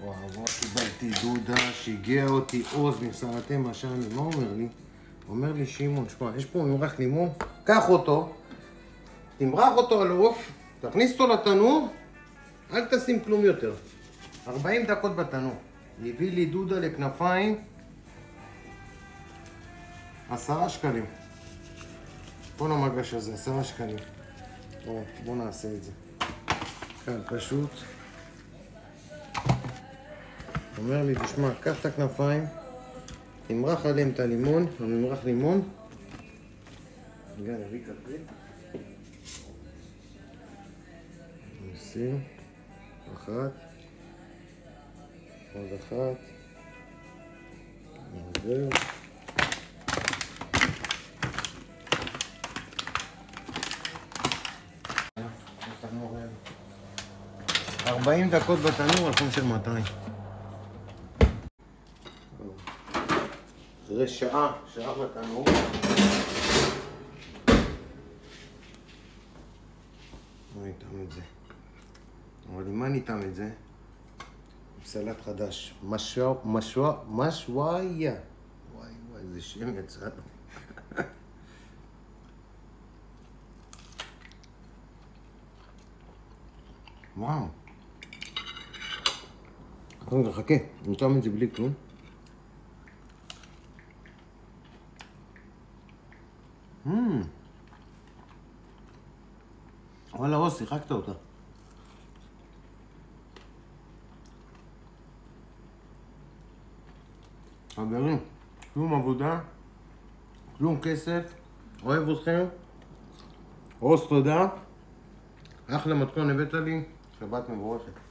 וואו, קיבלתי דודה שהגיע אותי עוז מסרטי משני. מה אומר לי? אומר לי שמעון, שמע, יש פה ממרח לימון, קח אותו, תמרח אותו על עוף, תכניס אותו לתנור, אל תשים כלום יותר. 40 דקות בתנור. הביא לי דודה לכנפיים, 10 שקלים. כל המגש הזה, 10 שקלים. בואו נעשה את זה. כאן פשוט. אומר לי, תשמע, קח את הכנפיים, תמרח עליהם את הלימון, הממרח לימון. רגע, נביא כפית. נשים. אחת. עוד אחת. נעבר. 40 דקות בתנור על חום של 200. אחרי שעה בתנור. בוא ניתן את זה. אבל עם מה ניתן את זה? סלט חדש. משוואיה. וואי, איזה שם יצא לו. וואו. רגע, חכה, ניתן את זה בלי כלום. וואלה, עוז, שיחקת אותה. חברים, כלום עבודה, כלום כסף, אוהב אתכם. עוז, תודה. אחלה מתכון הבאת לי, שבת מבורכת.